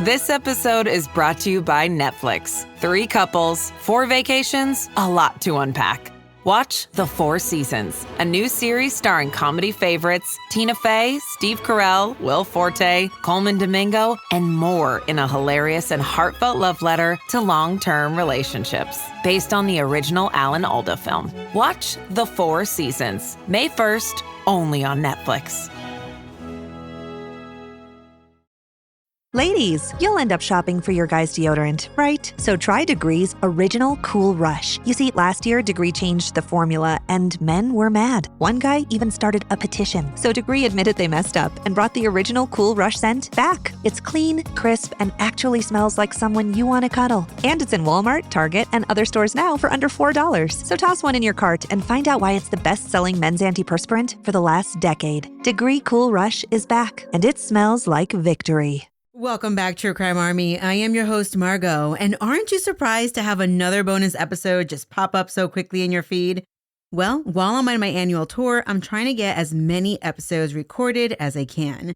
This episode is brought to you by Netflix. 3 couples, 4 vacations, a lot to unpack. Watch The 4 Seasons, a new series starring comedy favorites Tina Fey, Steve Carell, Will Forte, Coleman Domingo, and more in a hilarious and heartfelt love letter to long-term relationships. Based on the original Alan Alda film. Watch The 4 Seasons, May 1st, only on Netflix. Ladies, you'll end up shopping for your guy's deodorant, right? So try Degree's Original Cool Rush. You see, last year, Degree changed the formula, and men were mad. One guy even started a petition. So Degree admitted they messed up and brought the Original Cool Rush scent back. It's clean, crisp, and actually smells like someone you want to cuddle. And it's in Walmart, Target, and other stores now for under $4. So toss one in your cart and find out why it's the best-selling men's antiperspirant for the last decade. Degree Cool Rush is back, and it smells like victory. Welcome back, True Crime Army. I am your host, Margot, and aren't you surprised to have another bonus episode just pop up so quickly in your feed? Well, while I'm on my annual tour, I'm trying to get as many episodes recorded as I can.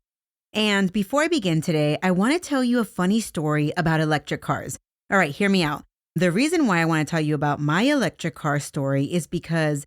And before I begin today, I want to tell you a funny story about electric cars. All right, hear me out. The reason why I want to tell you about my electric car story is because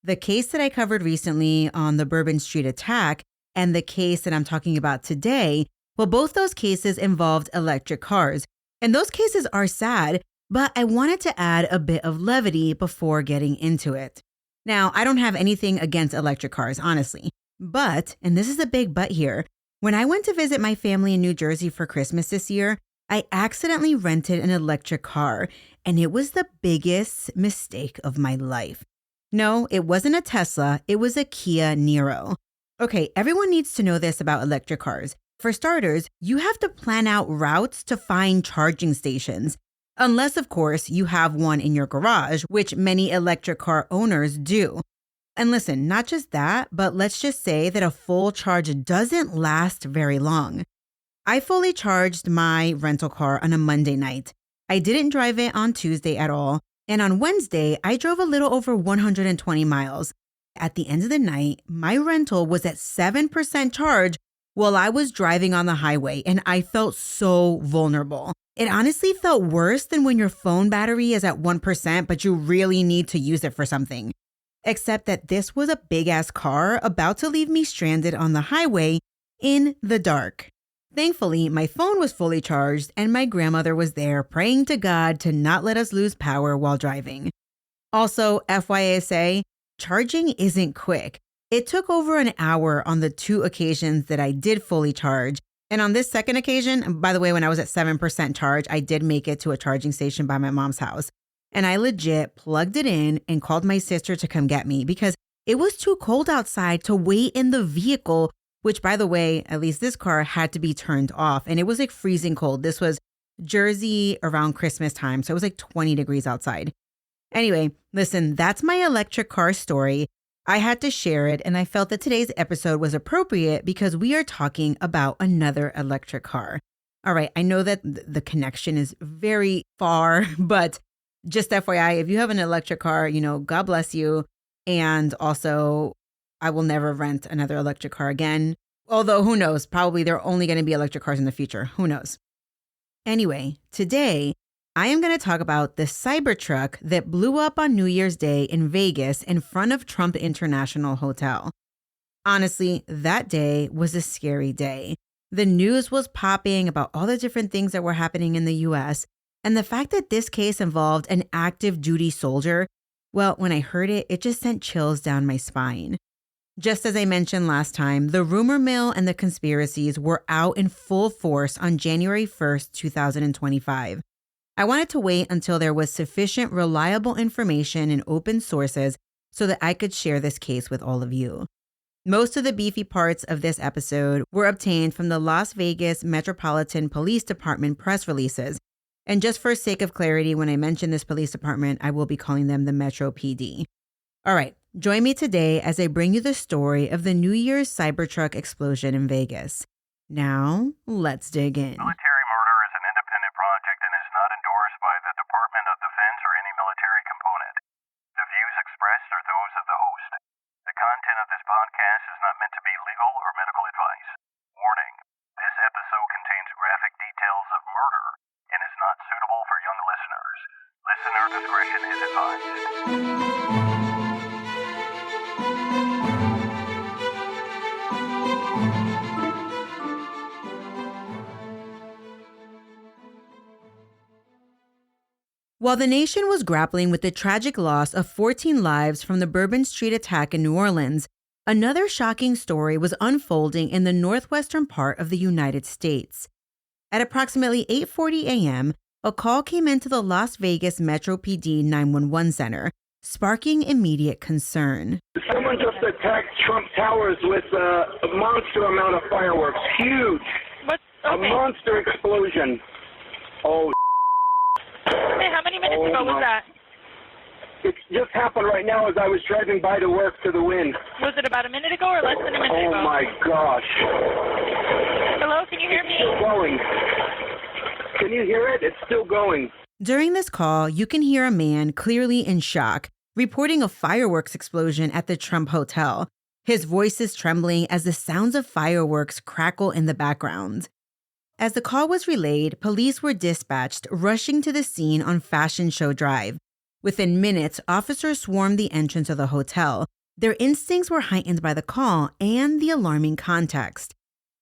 the case that I covered recently on the Bourbon Street attack and the case that I'm talking about today, well, both those cases involved electric cars, and those cases are sad, but I wanted to add a bit of levity before getting into it. Now, I don't have anything against electric cars, honestly, but, and this is a big but here, when I went to visit my family in New Jersey for Christmas this year, I accidentally rented an electric car, and it was the biggest mistake of my life. No, it wasn't a Tesla, it was a Kia Niro. Okay, everyone needs to know this about electric cars. For starters, you have to plan out routes to find charging stations. Unless, of course, you have one in your garage, which many electric car owners do. And listen, not just that, but let's just say that a full charge doesn't last very long. I fully charged my rental car on a Monday night. I didn't drive it on Tuesday at all. And on Wednesday, I drove a little over 120 miles. At the end of the night, my rental was at 7% charge while I was driving on the highway, and I felt so vulnerable. It honestly felt worse than when your phone battery is at 1%, but you really need to use it for something. Except that this was a big-ass car about to leave me stranded on the highway in the dark. Thankfully, my phone was fully charged, and my grandmother was there praying to God to not let us lose power while driving. Also, FYI, charging isn't quick. It took over an hour on the 2 occasions that I did fully charge. And on this second occasion, by the way, when I was at 7% charge, I did make it to a charging station by my mom's house. And I legit plugged it in and called my sister to come get me because it was too cold outside to wait in the vehicle, which, by the way, at least this car had to be turned off. And it was like freezing cold. This was Jersey around Christmas time, so it was like 20 degrees outside. Anyway, listen, that's my electric car story. I had to share it, and I felt that today's episode was appropriate because we are talking about another electric car. All right, I know that the connection is very far, but just FYI, if you have an electric car, God bless you. And also, I will never rent another electric car again. Although, who knows? Probably there are only going to be electric cars in the future. Who knows? Anyway, today, I am going to talk about the Cybertruck that blew up on New Year's Day in Vegas in front of Trump International Hotel. Honestly, that day was a scary day. The news was popping about all the different things that were happening in the U.S., and the fact that this case involved an active duty soldier, well, when I heard it, it just sent chills down my spine. Just as I mentioned last time, the rumor mill and the conspiracies were out in full force on January 1st, 2025. I wanted to wait until there was sufficient reliable information and open sources so that I could share this case with all of you. Most of the beefy parts of this episode were obtained from the Las Vegas Metropolitan Police Department press releases. And just for sake of clarity, when I mention this police department, I will be calling them the Metro PD. All right, join me today as I bring you the story of the New Year's Cybertruck explosion in Vegas. Now, let's dig in. Military murder is an independent project and is not endorsed by the Department of Defense or any military component. The views expressed are those of the host. The content of this podcast is not meant to be legal or medical advice. Warning, this episode contains graphic details of murder and is not suitable for young listeners. Listener discretion is advised. While the nation was grappling with the tragic loss of 14 lives from the Bourbon Street attack in New Orleans, another shocking story was unfolding in the northwestern part of the United States. At approximately 8:40 a.m., a call came into the Las Vegas Metro PD 911 center, sparking immediate concern. Someone just attacked Trump Towers with a monster amount of fireworks. Huge. What? A Okay. monster explosion. Oh, Hey, how many minutes ago was that? it just happened right now as I was driving by to work to the wind. Was it about a minute ago or less than a minute Oh ago? my gosh. Hello, can you hear It's me? still going. Can you hear it? It's still going. During this call, you can hear a man clearly in shock, reporting a fireworks explosion at the Trump Hotel. His voice is trembling as the sounds of fireworks crackle in the background. As the call was relayed, police were dispatched, rushing to the scene on Fashion Show Drive. Within minutes, officers swarmed the entrance of the hotel. Their instincts were heightened by the call and the alarming context.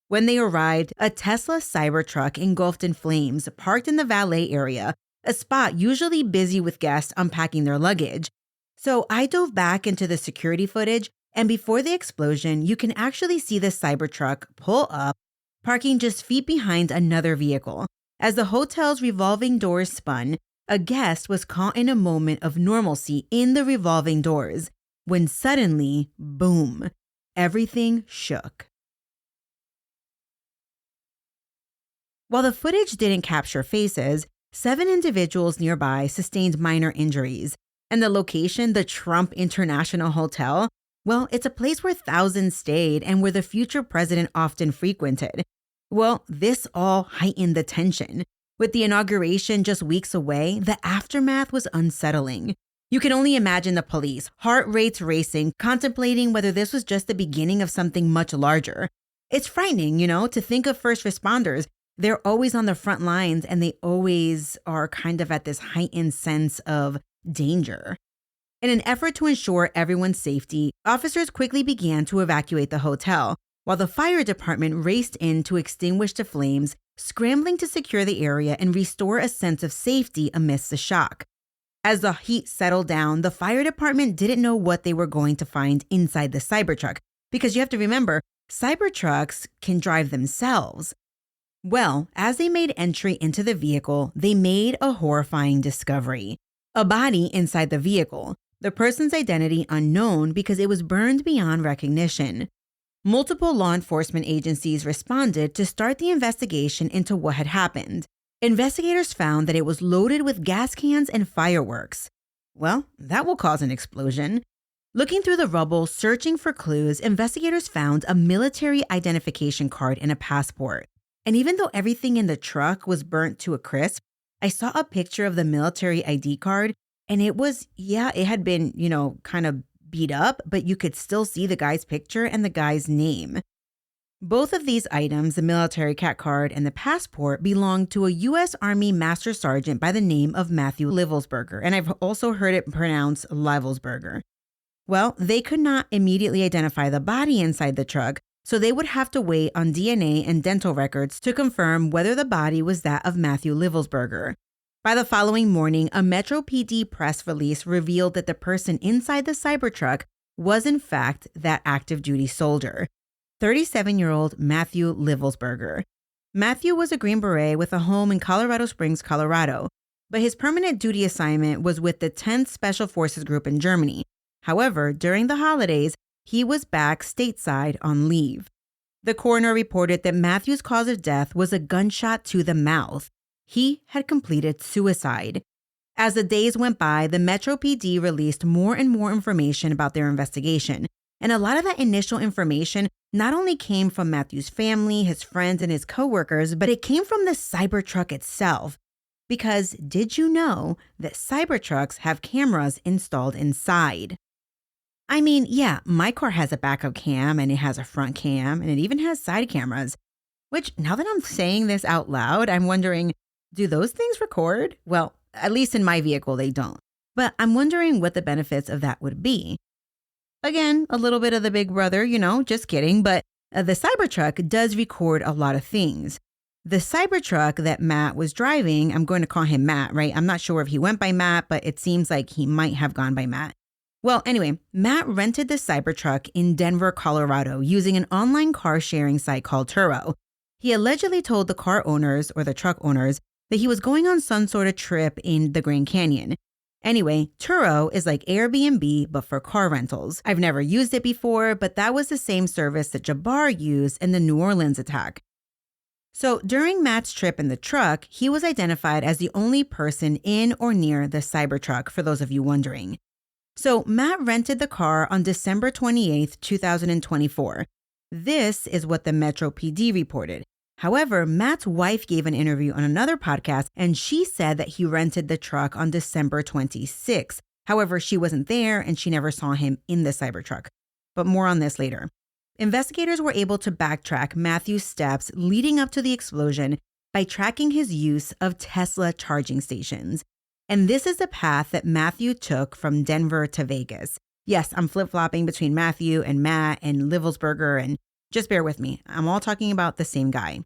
When they arrived, a Tesla Cybertruck engulfed in flames, parked in the valet area, a spot usually busy with guests unpacking their luggage. So I dove back into the security footage, and before the explosion, you can actually see the Cybertruck pull up, parking just feet behind another vehicle. As the hotel's revolving doors spun, a guest was caught in a moment of normalcy in the revolving doors, when suddenly, boom, everything shook. While the footage didn't capture faces, 7 individuals nearby sustained minor injuries. And the location, the Trump International Hotel, well, it's a place where thousands stayed and where the future president often frequented. Well, this all heightened the tension. With the inauguration just weeks away, the aftermath was unsettling. You can only imagine the police, heart rates racing, contemplating whether this was just the beginning of something much larger. It's frightening, to think of first responders. They're always on the front lines and they always are kind of at this heightened sense of danger. In an effort to ensure everyone's safety, officers quickly began to evacuate the hotel, while the fire department raced in to extinguish the flames, scrambling to secure the area and restore a sense of safety amidst the shock. As the heat settled down, the fire department didn't know what they were going to find inside the Cybertruck, because you have to remember, Cybertrucks can drive themselves. Well, as they made entry into the vehicle, they made a horrifying discovery. A body inside the vehicle, the person's identity unknown because it was burned beyond recognition. Multiple law enforcement agencies responded to start the investigation into what had happened. Investigators found that it was loaded with gas cans and fireworks. Well, that will cause an explosion. Looking through the rubble, searching for clues, investigators found a military identification card and a passport. And even though everything in the truck was burnt to a crisp, I saw a picture of the military ID card, and it was, it had been, kind of beat up, but you could still see the guy's picture and the guy's name. Both of these items, the military cat card and the passport, belonged to a U.S. Army Master Sergeant by the name of Matthew Livelsberger, and I've also heard it pronounced Livelsberger. Well, they could not immediately identify the body inside the truck, so they would have to wait on DNA and dental records to confirm whether the body was that of Matthew Livelsberger. By the following morning, a Metro PD press release revealed that the person inside the Cybertruck was in fact that active duty soldier, 37-year-old Matthew Livelsberger. Matthew was a Green Beret with a home in Colorado Springs, Colorado, but his permanent duty assignment was with the 10th Special Forces Group in Germany. However, during the holidays, he was back stateside on leave. The coroner reported that Matthew's cause of death was a gunshot to the mouth. He had completed suicide. As the days went by, the Metro PD released more and more information about their investigation. And a lot of that initial information not only came from Matthew's family, his friends, and his coworkers, but it came from the Cybertruck itself. Because did you know that Cybertrucks have cameras installed inside? I mean, yeah, my car has a backup cam and it has a front cam and it even has side cameras. Which, now that I'm saying this out loud, I'm wondering, do those things record? Well, at least in my vehicle, they don't. But I'm wondering what the benefits of that would be. Again, a little bit of the big brother, just kidding. But the Cybertruck does record a lot of things. The Cybertruck that Matt was driving, I'm going to call him Matt, right? I'm not sure if he went by Matt, but it seems like he might have gone by Matt. Well, anyway, Matt rented the Cybertruck in Denver, Colorado, using an online car sharing site called Turo. He allegedly told the car owners or the truck owners that he was going on some sort of trip in the Grand Canyon. Anyway, Turo is like Airbnb, but for car rentals. I've never used it before, but that was the same service that Jabbar used in the New Orleans attack. So during Matt's trip in the truck, he was identified as the only person in or near the Cybertruck, for those of you wondering. So Matt rented the car on December 28th, 2024. This is what the Metro PD reported. However, Matt's wife gave an interview on another podcast, and she said that he rented the truck on December 26th. However, she wasn't there, and she never saw him in the Cybertruck. But more on this later. Investigators were able to backtrack Matthew's steps leading up to the explosion by tracking his use of Tesla charging stations. And this is the path that Matthew took from Denver to Vegas. Yes, I'm flip-flopping between Matthew and Matt and Livelsberger, and just bear with me. I'm all talking about the same guy.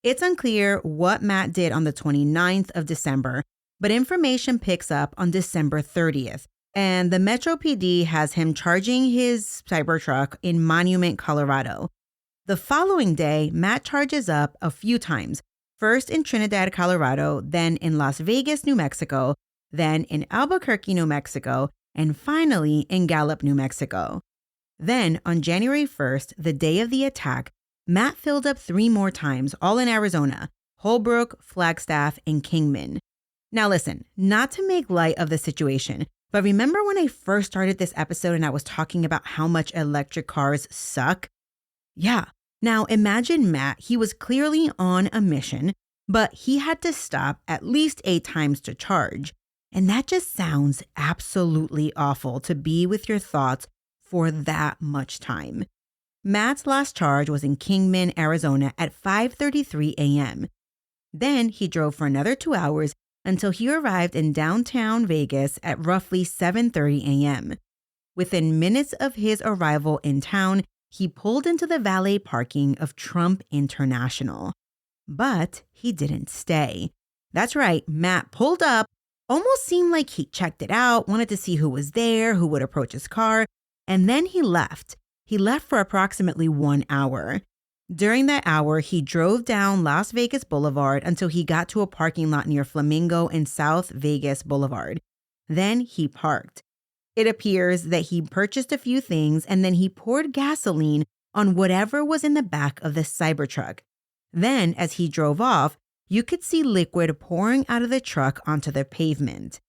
It's unclear what Matt did on the 29th of December, but information picks up on December 30th. And the Metro PD has him charging his Cybertruck in Monument, Colorado. The following day, Matt charges up a few times, first in Trinidad, Colorado, then in Las Vegas, New Mexico, then in Albuquerque, New Mexico, and finally in Gallup, New Mexico. Then on January 1st, the day of the attack, Matt filled up 3 more times, all in Arizona, Holbrook, Flagstaff, and Kingman. Now listen, not to make light of the situation, but remember when I first started this episode and I was talking about how much electric cars suck? Yeah. Now imagine Matt, he was clearly on a mission, but he had to stop at least 8 times to charge. And that just sounds absolutely awful to be with your thoughts for that much time. Matt's last charge was in Kingman, Arizona at 5:33 a.m. Then he drove for another 2 hours until he arrived in downtown Vegas at roughly 7:30 a.m. Within minutes of his arrival in town, he pulled into the valet parking of Trump International. But he didn't stay. That's right, Matt pulled up, almost seemed like he checked it out, wanted to see who was there, who would approach his car, and then he left. He left for approximately 1 hour. During that hour, he drove down Las Vegas Boulevard until he got to a parking lot near Flamingo and South Vegas Boulevard. Then he parked. It appears that he purchased a few things and then he poured gasoline on whatever was in the back of the Cybertruck. Then, as he drove off, you could see liquid pouring out of the truck onto the pavement.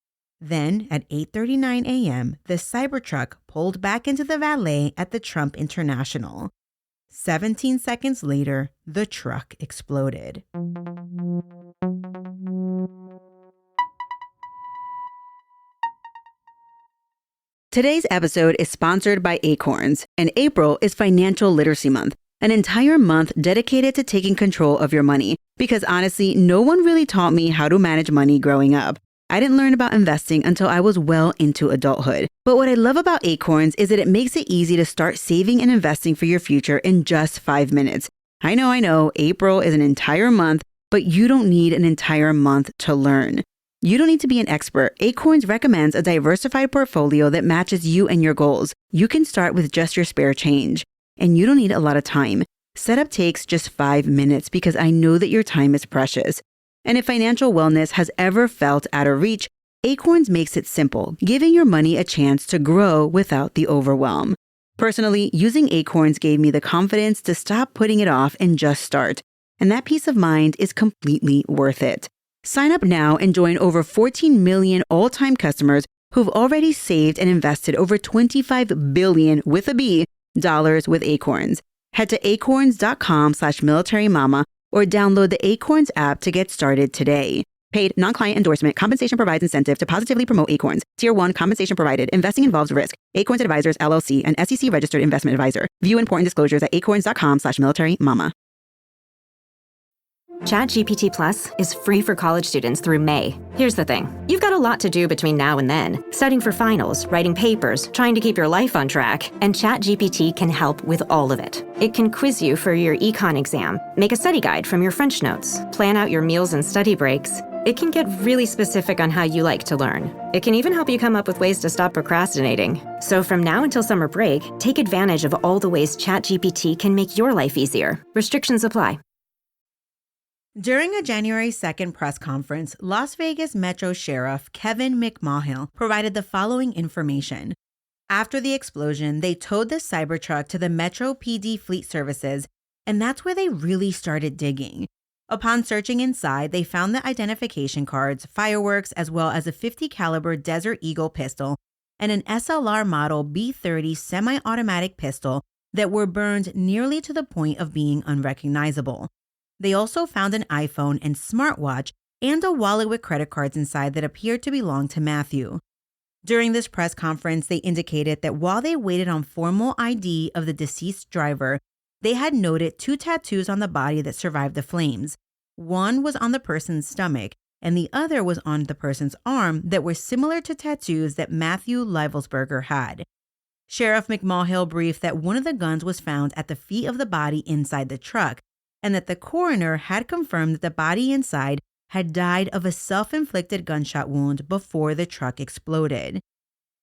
Then, at 8:39 a.m., the Cybertruck pulled back into the valet at the Trump International. 17 seconds later, the truck exploded. Today's episode is sponsored by Acorns, and April is Financial Literacy Month, an entire month dedicated to taking control of your money. Because honestly, no one really taught me how to manage money growing up. I didn't learn about investing until I was well into adulthood. But what I love about Acorns is that it makes it easy to start saving and investing for your future in just 5 minutes. I know, April is an entire month, but you don't need an entire month to learn. You don't need to be an expert. Acorns recommends a diversified portfolio that matches you and your goals. You can start with just your spare change. And you don't need a lot of time. Setup takes just 5 minutes because I know that your time is precious. And if financial wellness has ever felt out of reach, Acorns makes it simple, giving your money a chance to grow without the overwhelm. Personally, using Acorns gave me the confidence to stop putting it off and just start. And that peace of mind is completely worth it. Sign up now and join over 14 million all-time customers who've already saved and invested over $25 billion with a B dollars with Acorns. Head to acorns.com/militarymama or download the Acorns app to get started today. Paid non-client endorsement. Compensation provides incentive to positively promote Acorns. Tier 1 compensation provided. Investing involves risk. Acorns Advisors, LLC, an SEC registered investment advisor. View important disclosures at acorns.com/militarymama. ChatGPT Plus is free for college students through May. Here's the thing. You've got a lot to do between now and then. Studying for finals, writing papers, trying to keep your life on track. And ChatGPT can help with all of it. It can quiz you for your econ exam, make a study guide from your French notes, plan out your meals and study breaks. It can get really specific on how you like to learn. It can even help you come up with ways to stop procrastinating. So from now until summer break, take advantage of all the ways ChatGPT can make your life easier. Restrictions apply. During a January 2nd press conference, Las Vegas Metro Sheriff Kevin McMahill provided the following information. After the explosion, they towed the Cybertruck to the Metro PD Fleet Services, and that's where they really started digging. Upon searching inside, they found the identification cards, fireworks, as well as a .50 caliber Desert Eagle pistol and an SLR model B30 semi-automatic pistol that were burned nearly to the point of being unrecognizable. They also found an iPhone and smartwatch and a wallet with credit cards inside that appeared to belong to Matthew. During this press conference, they indicated that while they waited on formal ID of the deceased driver, they had noted 2 tattoos on the body that survived the flames. One was on the person's stomach, and the other was on the person's arm that were similar to tattoos that Matthew Livelsberger had. Sheriff McMahill briefed that one of the guns was found at the feet of the body inside the truck, and that the coroner had confirmed that the body inside had died of a self-inflicted gunshot wound before the truck exploded.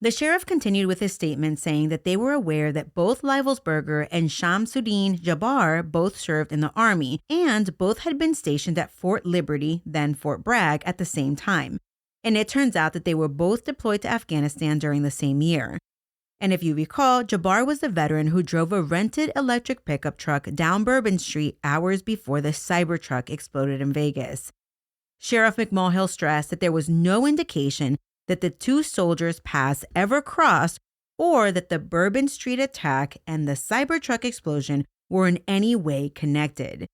The sheriff continued with his statement saying that they were aware that both Livelsberger and Shamsuddin Jabbar both served in the Army, and both had been stationed at Fort Liberty, then Fort Bragg, at the same time. And it turns out that they were both deployed to Afghanistan during the same year. And if you recall, Jabbar was the veteran who drove a rented electric pickup truck down Bourbon Street hours before the Cybertruck exploded in Vegas. Sheriff McMahill stressed that there was no indication that the 2 soldiers' paths ever crossed or that the Bourbon Street attack and the Cybertruck explosion were in any way connected.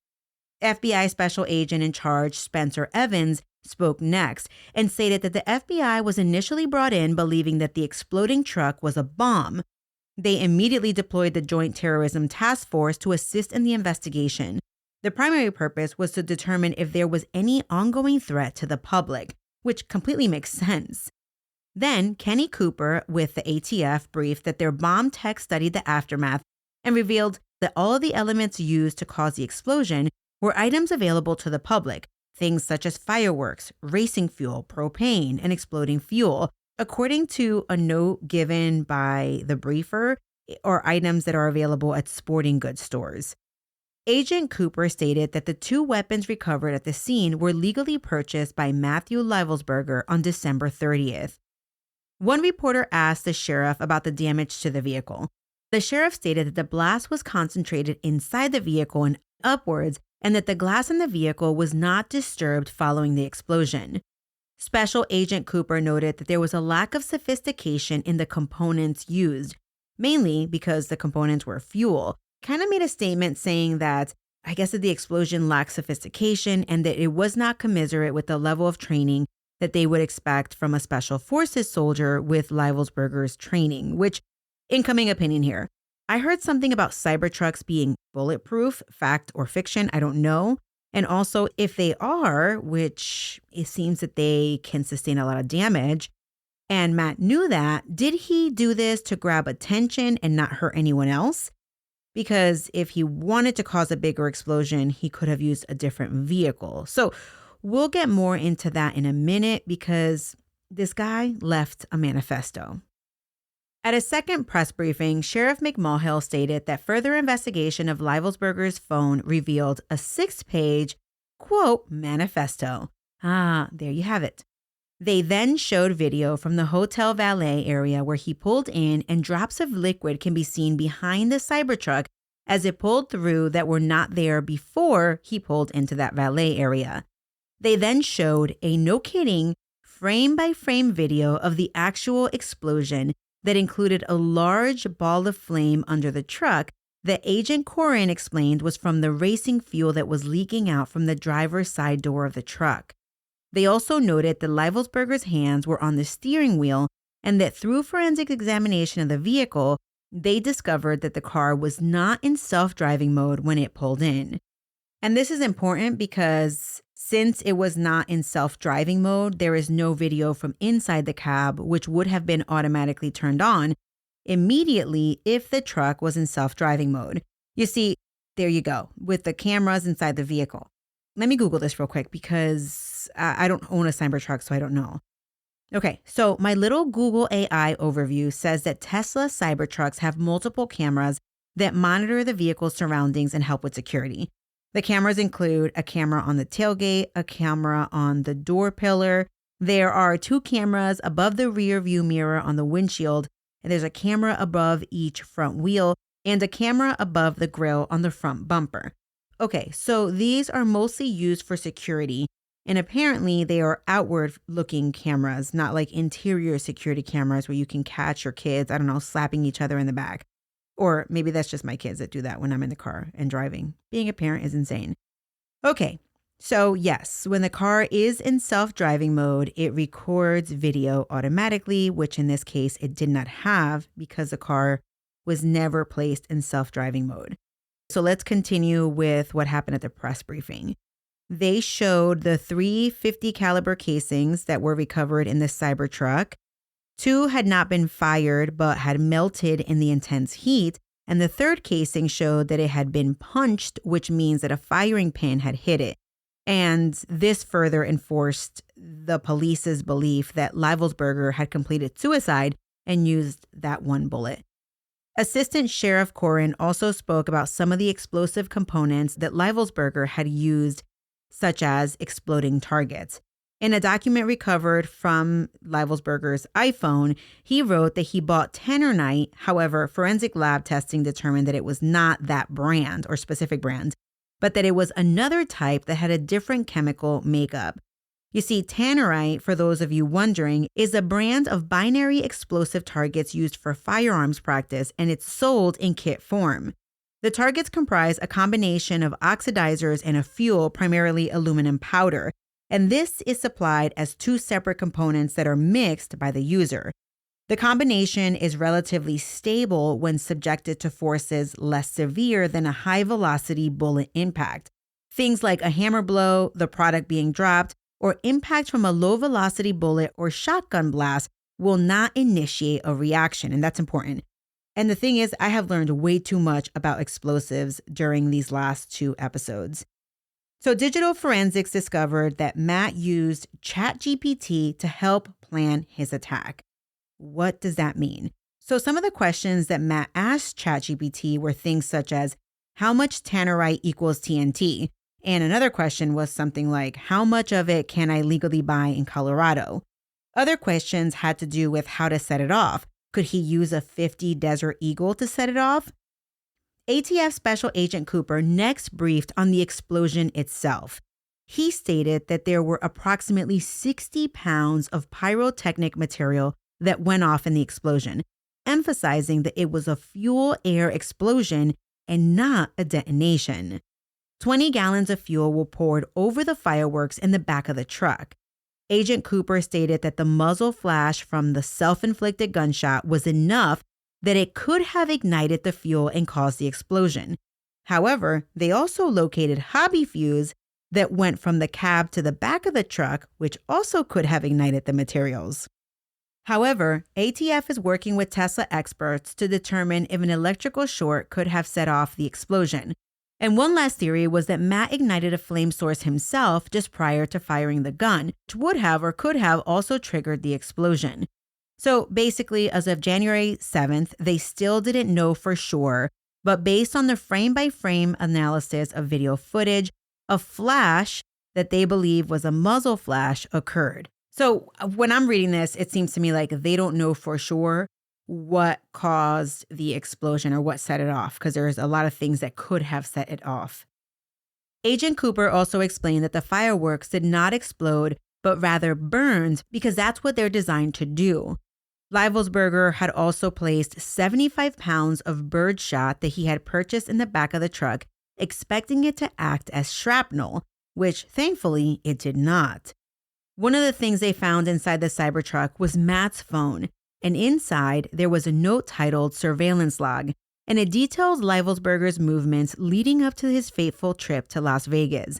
FBI Special Agent in charge Spencer Evans spoke next and stated that the FBI was initially brought in believing that the exploding truck was a bomb. They immediately deployed the Joint Terrorism Task Force to assist in the investigation. The primary purpose was to determine if there was any ongoing threat to the public, which completely makes sense. Then, Kenny Cooper with the ATF briefed that their bomb tech studied the aftermath and revealed that all of the elements used to cause the explosion were items available to the public, things such as fireworks, racing fuel, propane, and exploding fuel, according to a note given by the briefer, or items that are available at sporting goods stores. Agent Cooper stated that the 2 weapons recovered at the scene were legally purchased by Matthew Livelsberger on December 30th. One reporter asked the sheriff about the damage to the vehicle. The sheriff stated that the blast was concentrated inside the vehicle and upwards, and that the glass in the vehicle was not disturbed following the explosion. Special Agent Cooper noted that there was a lack of sophistication in the components used, mainly because the components were fuel. Kind of made a statement saying that, I guess, that the explosion lacked sophistication and that it was not commensurate with the level of training that they would expect from a Special Forces soldier with Livelsberger's training, which, incoming opinion here, I heard something about Cybertrucks being bulletproof, fact or fiction, I don't know. And also, if they are, which it seems that they can sustain a lot of damage, and Matt knew that, did he do this to grab attention and not hurt anyone else? Because if he wanted to cause a bigger explosion, he could have used a different vehicle. So we'll get more into that in a minute because this guy left a manifesto. At a second press briefing, Sheriff McMahill stated that further investigation of Livelsberger's phone revealed a 6-page, quote, manifesto. There you have it. They then showed video from the hotel valet area where he pulled in, and drops of liquid can be seen behind the Cybertruck as it pulled through that were not there before he pulled into that valet area. They then showed a no kidding frame-by-frame video of the actual explosion that included a large ball of flame under the truck that Agent Corin explained was from the racing fuel that was leaking out from the driver's side door of the truck. They also noted that Livelsberger's hands were on the steering wheel and that through forensic examination of the vehicle, they discovered that the car was not in self-driving mode when it pulled in. And this is important because since it was not in self-driving mode, there is no video from inside the cab, which would have been automatically turned on immediately if the truck was in self-driving mode. You see, there you go, with the cameras inside the vehicle. Let me Google this real quick because I don't own a Cybertruck, so I don't know. Okay, so my little Google AI overview says that Tesla Cybertrucks have multiple cameras that monitor the vehicle's surroundings and help with security. The cameras include a camera on the tailgate, a camera on the door pillar. There are 2 cameras above the rear view mirror on the windshield, and there's a camera above each front wheel and a camera above the grille on the front bumper. Okay, so these are mostly used for security, and apparently they are outward-looking cameras, not like interior security cameras where you can catch your kids, I don't know, slapping each other in the back. Or maybe that's just my kids that do that when I'm in the car and driving. Being a parent is insane. Okay, so yes, when the car is in self-driving mode, it records video automatically, which in this case it did not have because the car was never placed in self-driving mode. So let's continue with what happened at the press briefing. They showed the 3 .50 caliber casings that were recovered in the Cybertruck. 2 had not been fired but had melted in the intense heat, and the 3rd casing showed that it had been punched, which means that a firing pin had hit it. And this further enforced the police's belief that Livelsberger had completed suicide and used that 1 bullet. Assistant Sheriff Corin also spoke about some of the explosive components that Livelsberger had used, such as exploding targets. In a document recovered from Livelsberger's iPhone, he wrote that he bought Tannerite. However, forensic lab testing determined that it was not that brand or specific brand, but that it was another type that had a different chemical makeup. You see, Tannerite, for those of you wondering, is a brand of binary explosive targets used for firearms practice, and it's sold in kit form. The targets comprise a combination of oxidizers and a fuel, primarily aluminum powder, and this is supplied as 2 separate components that are mixed by the user. The combination is relatively stable when subjected to forces less severe than a high-velocity bullet impact. Things like a hammer blow, the product being dropped, or impact from a low-velocity bullet or shotgun blast will not initiate a reaction, and that's important. And the thing is, I have learned way too much about explosives during these last 2 episodes. So digital forensics discovered that Matt used ChatGPT to help plan his attack. What does that mean? So some of the questions that Matt asked ChatGPT were things such as, how much Tannerite equals TNT? And another question was something like, how much of it can I legally buy in Colorado? Other questions had to do with how to set it off. Could he use a 50 Desert Eagle to set it off? ATF Special Agent Cooper next briefed on the explosion itself. He stated that there were approximately 60 pounds of pyrotechnic material that went off in the explosion, emphasizing that it was a fuel-air explosion and not a detonation. 20 gallons of fuel were poured over the fireworks in the back of the truck. Agent Cooper stated that the muzzle flash from the self-inflicted gunshot was enough that it could have ignited the fuel and caused the explosion. However, they also located hobby fuse that went from the cab to the back of the truck, which also could have ignited the materials. However, ATF is working with Tesla experts to determine if an electrical short could have set off the explosion. And one last theory was that Matt ignited a flame source himself just prior to firing the gun, which would have or could have also triggered the explosion. So basically, as of January 7th, they still didn't know for sure, but based on the frame-by-frame analysis of video footage, a flash that they believe was a muzzle flash occurred. So when I'm reading this, it seems to me like they don't know for sure what caused the explosion or what set it off, because there's a lot of things that could have set it off. Agent Cooper also explained that the fireworks did not explode, but rather burned because that's what they're designed to do. Livelsberger had also placed 75 pounds of birdshot that he had purchased in the back of the truck, expecting it to act as shrapnel, which thankfully it did not. One of the things they found inside the Cybertruck was Matt's phone, and inside there was a note titled Surveillance Log. and it details Livelsberger's movements leading up to his fateful trip to Las Vegas.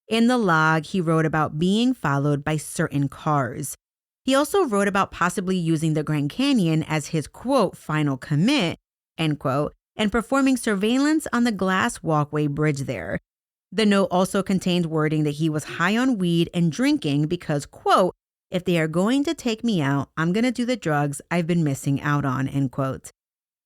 In the log, he wrote about being followed by certain cars. He also wrote about possibly using the Grand Canyon as his, quote, final commit, end quote, and performing surveillance on the glass walkway bridge there. The note also contained wording that he was high on weed and drinking because, quote, if they are going to take me out, I'm going to do the drugs I've been missing out on, end quote.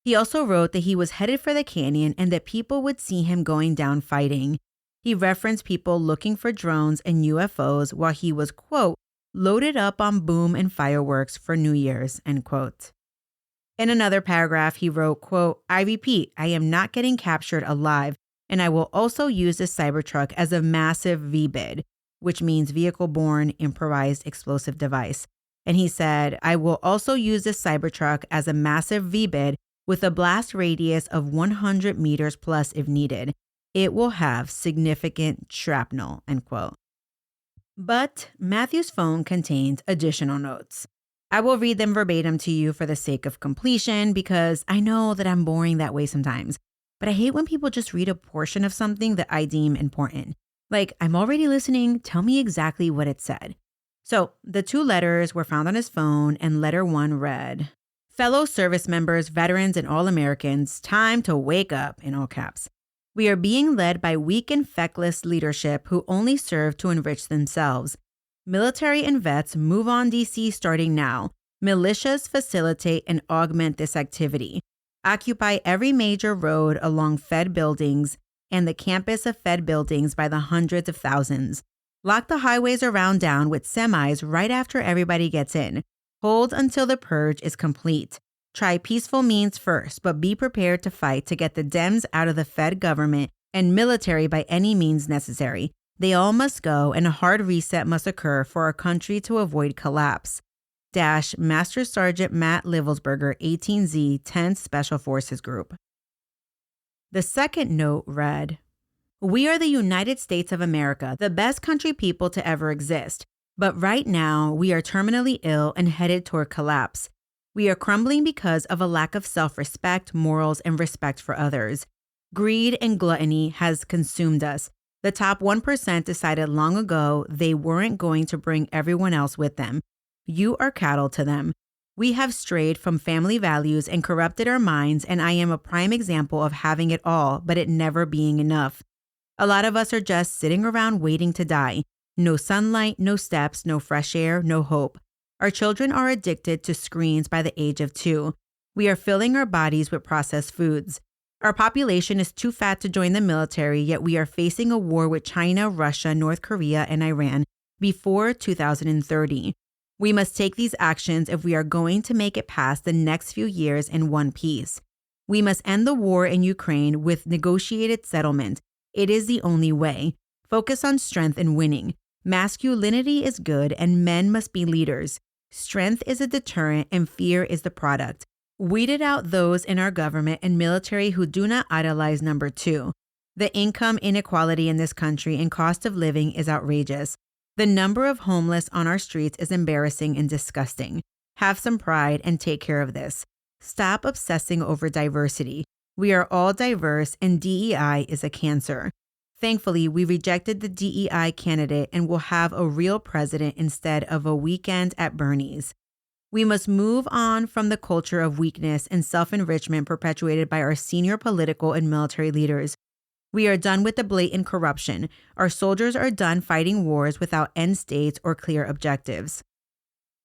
He also wrote that he was headed for the canyon and that people would see him going down fighting. He referenced people looking for drones and UFOs while he was, quote, loaded up on boom and fireworks for New Year's, end quote. In another paragraph, he wrote, quote, I repeat, I am not getting captured alive, and I will also use this Cybertruck as a massive VBID, which means vehicle-borne improvised explosive device. And he said, I will also use this Cybertruck as a massive VBID with a blast radius of 100 meters plus if needed. It will have significant shrapnel, end quote. But Matthew's phone contains additional notes. I will read them verbatim to you for the sake of completion because I know that I'm boring that way sometimes, but I hate when people just read a portion of something that I deem important. Like, I'm already listening, tell me exactly what it said. So the 2 letters were found on his phone, and letter 1 read, fellow service members, veterans, and all Americans, time to wake up, in all caps. We are being led by weak and feckless leadership who only serve to enrich themselves. Military and vets move on DC starting now. Militias facilitate and augment this activity. Occupy every major road along Fed buildings and the campus of Fed buildings by the hundreds of thousands. Lock the highways around down with semis right after everybody gets in. Hold until the purge is complete. Try peaceful means first, but be prepared to fight to get the Dems out of the Fed government and military by any means necessary. They all must go, and a hard reset must occur for our country to avoid collapse. Master Sergeant Matt Livelsberger, 18Z, 10th Special Forces Group. The second note read, we are the United States of America, the best country people to ever exist. But right now, we are terminally ill and headed toward collapse. We are crumbling because of a lack of self-respect, morals, and respect for others. Greed and gluttony has consumed us. The top 1% decided long ago they weren't going to bring everyone else with them. You are cattle to them. We have strayed from family values and corrupted our minds, and I am a prime example of having it all, but it never being enough. A lot of us are just sitting around waiting to die. No sunlight, no steps, no fresh air, no hope. Our children are addicted to screens by the age of 2. We are filling our bodies with processed foods. Our population is too fat to join the military, yet we are facing a war with China, Russia, North Korea, and Iran before 2030. We must take these actions if we are going to make it past the next few years in one piece. We must end the war in Ukraine with negotiated settlement. It is the only way. Focus on strength and winning. Masculinity is good and men must be leaders. Strength is a deterrent and fear is the product. Weeded out those in our government and military who do not idolize number 2. The income inequality in this country and cost of living is outrageous. The number of homeless on our streets is embarrassing and disgusting. Have some pride and take care of this. Stop obsessing over diversity. We are all diverse and DEI is a cancer. Thankfully, we rejected the DEI candidate and will have a real president instead of a weekend at Bernie's. We must move on from the culture of weakness and self-enrichment perpetuated by our senior political and military leaders. We are done with the blatant corruption. Our soldiers are done fighting wars without end states or clear objectives.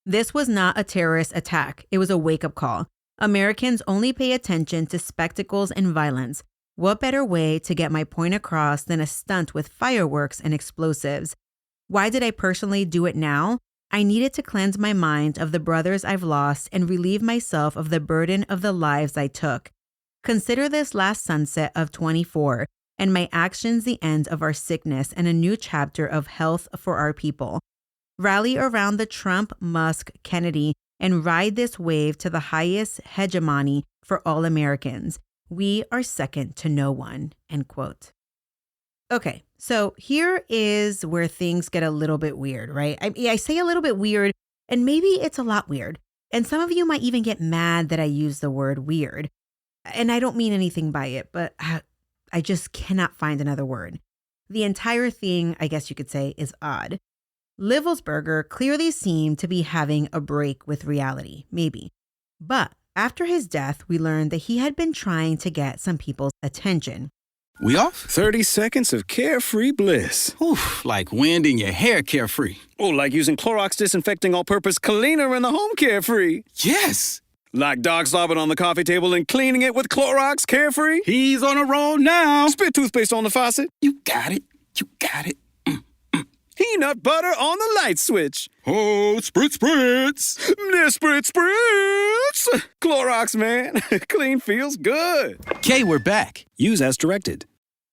This was not a terrorist attack. It was a wake-up call. Americans only pay attention to spectacles and violence. What better way to get my point across than a stunt with fireworks and explosives? Why did I personally do it now? I needed to cleanse my mind of the brothers I've lost and relieve myself of the burden of the lives I took. Consider this last sunset of 24 and my actions the end of our sickness and a new chapter of health for our people. Rally around the Trump, Musk, Kennedy, and ride this wave to the highest hegemony for all Americans. We are second to no one, end quote. Okay, so here is where things get a little bit weird, right? I say a little bit weird, and maybe it's a lot weird. And some of you might even get mad that I use the word weird. and I don't mean anything by it, but I just cannot find another word. The entire thing, I guess you could say, is odd. Livelsberger clearly seemed to be having a break with reality, maybe. But after his death, we learned that he had been trying to get some people's attention. We off? 30 seconds of carefree bliss. Oof, like wind in your hair carefree. Oh, like using Clorox Disinfecting All-Purpose Cleaner in the home carefree. Yes! Like dog slobbing on the coffee table and cleaning it with Clorox Carefree? He's on a roll now. Spit toothpaste on the faucet? You got it. You got it. Peanut butter on the light switch. Oh, spritz, spritz. Spritz, spritz. Clorox, man. Clean feels good. Okay, we're back. Use as directed.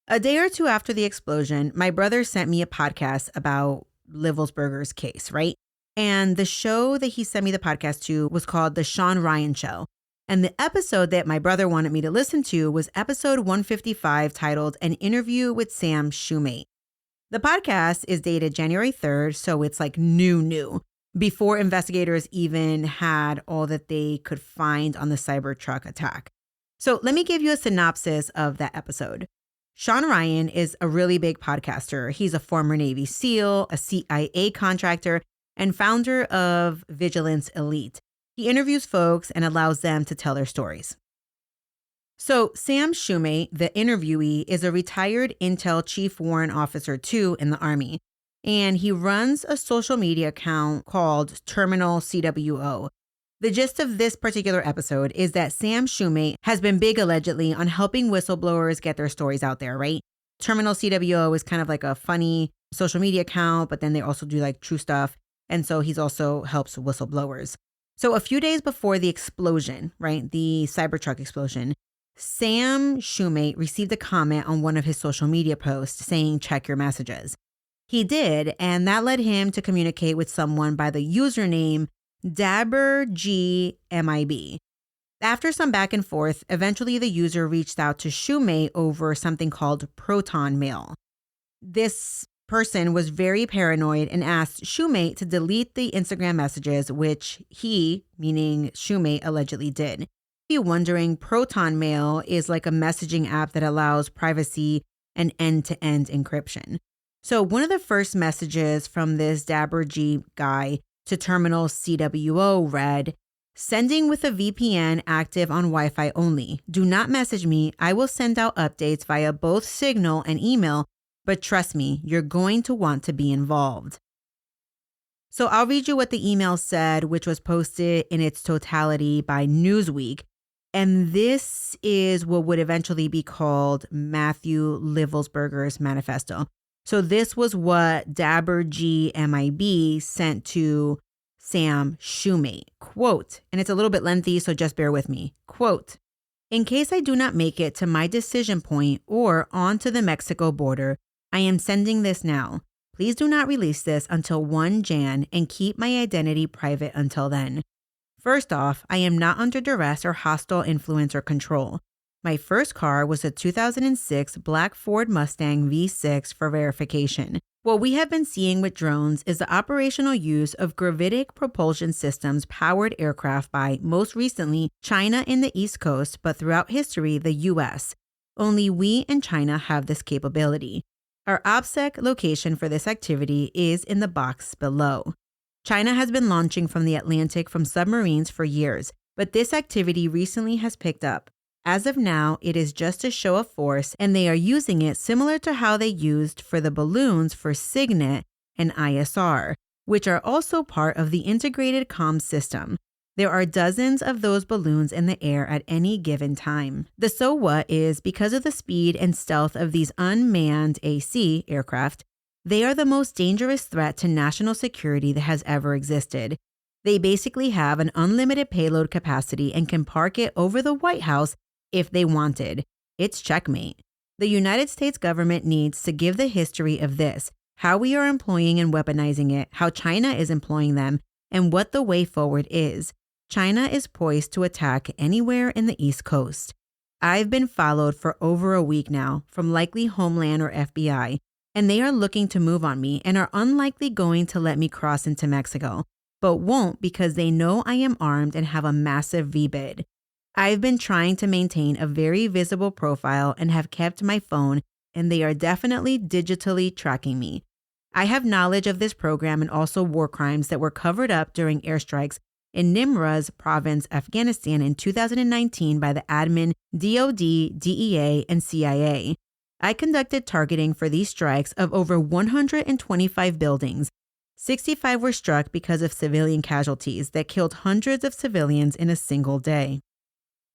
A day or two after the explosion, my brother sent me a podcast about Livelsberger's case, right? And the show that he sent me the podcast to was called The Sean Ryan Show. And the episode that my brother wanted me to listen to was episode 155, titled An Interview with Sam Shoemate. The podcast is dated January 3rd, so it's like new, before investigators even had all that they could find on the Cybertruck attack. So let me give you a synopsis of that episode. Sean Ryan is a really big podcaster. He's a former Navy SEAL, a CIA contractor, and founder of Vigilance Elite. He interviews folks and allows them to tell their stories. So Sam Shoemate, the interviewee, is a retired Intel Chief Warrant Officer 2 in the Army, and he runs a social media account called Terminal CWO. The gist of this particular episode is that Sam Shoemate has been big allegedly on helping whistleblowers get their stories out there, right? Terminal CWO is kind of like a funny social media account, but then they also do like true stuff. And so he's also helps whistleblowers. So a few days before the explosion, right, the Cybertruck explosion, Sam Shoemate received a comment on one of his social media posts saying, check your messages. He did, and that led him to communicate with someone by the username DabberGMIB. After some back and forth, eventually the user reached out to Shoemate over something called Proton Mail. This person was very paranoid and asked Shoemate to delete the Instagram messages, which he, meaning Shoemate, allegedly did. If you're wondering, Proton Mail is like a messaging app that allows privacy and end-to-end encryption. So one of the first messages from this DabberG guy to Terminal CWO read, sending with a VPN active on Wi-Fi only. Do not message me. I will send out updates via both Signal and email, but trust me, you're going to want to be involved. So I'll read you what the email said, which was posted in its totality by Newsweek. And this is what would eventually be called Matthew Livelsberger's manifesto. So this was what DabberGMIB sent to Sam Shoemate. Quote, and it's a little bit lengthy, so just bear with me. Quote, in case I do not make it to my decision point or on to the Mexico border, I am sending this now. Please do not release this until 1 Jan and keep my identity private until then. First off, I am not under duress or hostile influence or control. My first car was a 2006 black Ford Mustang V6 for verification. What we have been seeing with drones is the operational use of gravitic propulsion systems powered aircraft by, most recently, China in the East Coast, but throughout history, the US. Only we and China have this capability. Our OPSEC location for this activity is in the box below. China has been launching from the Atlantic from submarines for years, but this activity recently has picked up. As of now, it is just a show of force, and they are using it similar to how they used for the balloons for Signet and ISR, which are also part of the integrated comms system. There are dozens of those balloons in the air at any given time. The so what is, because of the speed and stealth of these unmanned AC aircraft, they are the most dangerous threat to national security that has ever existed. They basically have an unlimited payload capacity and can park it over the White House if they wanted. It's checkmate. The United States government needs to give the history of this, how we are employing and weaponizing it, how China is employing them, and what the way forward is. China is poised to attack anywhere in the East Coast. I've been followed for over a week now from likely Homeland or FBI, and they are looking to move on me and are unlikely going to let me cross into Mexico, but won't because they know I am armed and have a massive VBID. I've been trying to maintain a very visible profile and have kept my phone, and they are definitely digitally tracking me. I have knowledge of this program and also war crimes that were covered up during airstrikes in Nimruz province, Afghanistan in 2019 by the admin DOD, DEA, and CIA. I conducted targeting for these strikes of over 125 buildings. 65 were struck because of civilian casualties that killed hundreds of civilians in a single day.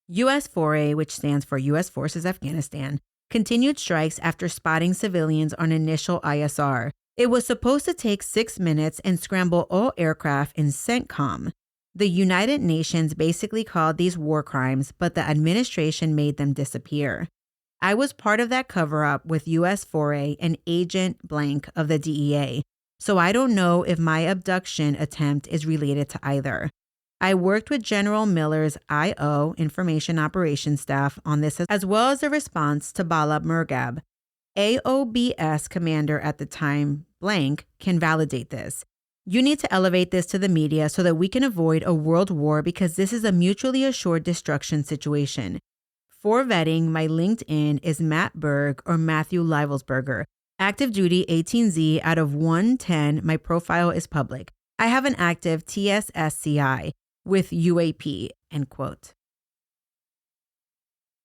U.S. 4A, which stands for U.S. Forces Afghanistan, continued strikes after spotting civilians on initial ISR. It was supposed to take 6 minutes and scramble all aircraft in CENTCOM. The United Nations basically called these war crimes, but the administration made them disappear. I was part of that cover-up with U.S. 4A and Agent Blank of the DEA, so I don't know if my abduction attempt is related to either. I worked with General Miller's I.O. Information Operations staff on this, as well as the response to Bala Murgab. AOBS commander at the time, Blank, can validate this. You need to elevate this to the media so that we can avoid a world war because this is a mutually assured destruction situation. For vetting, my LinkedIn is Matt Berg or Matthew Livelsberger. Active duty 18Z out of 110, my profile is public. I have an active TSSCI with UAP, end quote.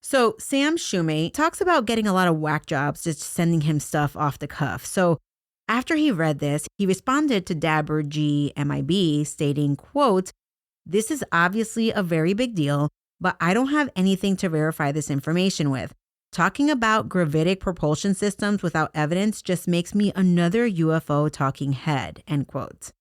So Sam Shumate talks about getting a lot of whack jobs just sending him stuff off the cuff. So after he read this, he responded to Dabber G MIB stating, quote, "This is obviously a very big deal, but I don't have anything to verify this information with. Talking about gravitic propulsion systems without evidence just makes me another UFO talking head," end quote.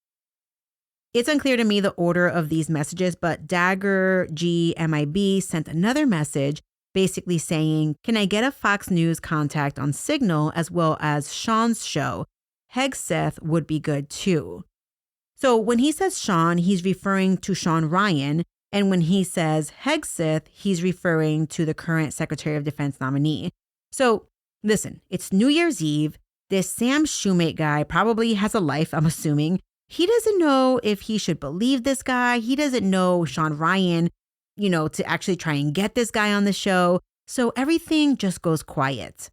It's unclear to me the order of these messages, but Dagger G MIB sent another message basically saying, "Can I get a Fox News contact on Signal as well as Sean's show? Hegseth would be good too." So when he says Sean, he's referring to Sean Ryan. And when he says Hegseth, he's referring to the current Secretary of Defense nominee. So listen, it's New Year's Eve. This Sam Shumate guy probably has a life, I'm assuming. He doesn't know if he should believe this guy. He doesn't know Sean Ryan, to actually try and get this guy on the show. So everything just goes quiet.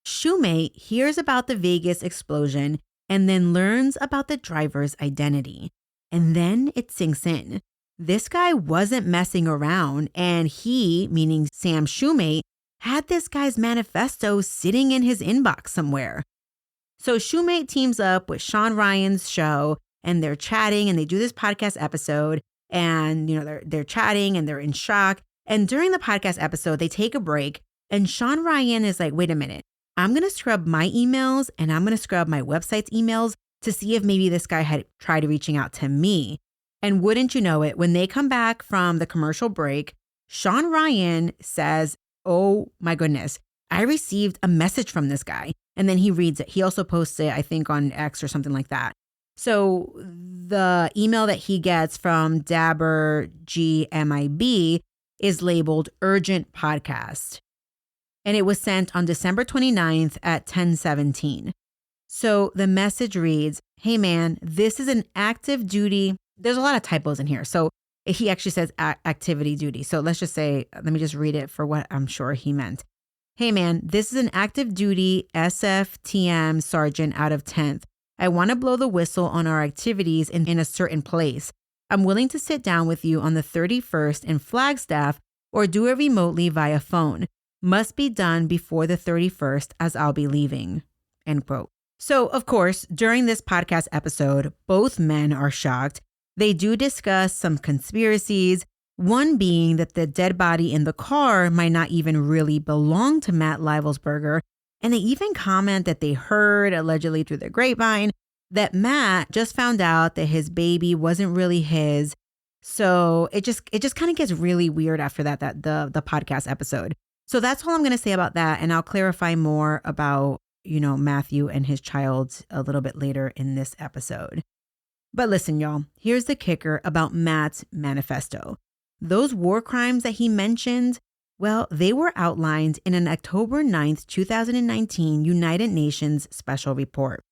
Shumate hears about the Vegas explosion and then learns about the driver's identity. And then it sinks in. This guy wasn't messing around, and he, meaning Sam Shumate, had this guy's manifesto sitting in his inbox somewhere. So Shumate teams up with Sean Ryan's show, and they're chatting, and they do this podcast episode, and they're chatting, and they're in shock. And during the podcast episode, they take a break, and Sean Ryan is like, "Wait a minute, I'm going to scrub my emails, and I'm going to scrub my website's emails to see if maybe this guy had tried reaching out to me." And wouldn't you know it, when they come back from the commercial break, Sean Ryan says, "Oh my goodness, I received a message from this guy." And then he reads it. He also posts it, I think, on X or something like that. So the email that he gets from Dabber GMIB is labeled Urgent Podcast. And it was sent on December 29th at 10:17. So the message reads, "Hey man, this is an active duty." There's a lot of typos in here. So he actually says activity duty. So let me just read it for what I'm sure he meant. "Hey man, this is an active duty SFTM sergeant out of 10th. I want to blow the whistle on our activities in a certain place. I'm willing to sit down with you on the 31st in Flagstaff or do it remotely via phone. Must be done before the 31st as I'll be leaving," end quote. So of course, during this podcast episode, both men are shocked. They do discuss some conspiracies, one being that the dead body in the car might not even really belong to Matt Livelsberger. And they even comment that they heard, allegedly through the grapevine, that Matt just found out that his baby wasn't really his. So it just kind of gets really weird after that the podcast episode. So that's all I'm going to say about that. And I'll clarify more about, Matthew and his child a little bit later in this episode. But listen, y'all, here's the kicker about Matt's manifesto. Those war crimes that he mentioned, well, they were outlined in an October 9th, 2019 United Nations special report.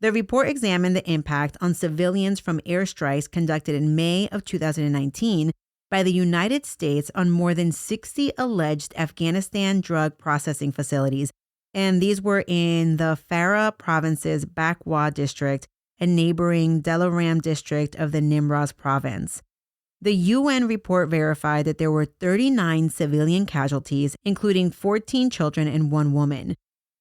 The report examined the impact on civilians from airstrikes conducted in May of 2019 by the United States on more than 60 alleged Afghanistan drug processing facilities, and these were in the Farah province's Bakwa district and neighboring Delaram district of the Nimroz province. The UN report verified that there were 39 civilian casualties, including 14 children and 1 woman.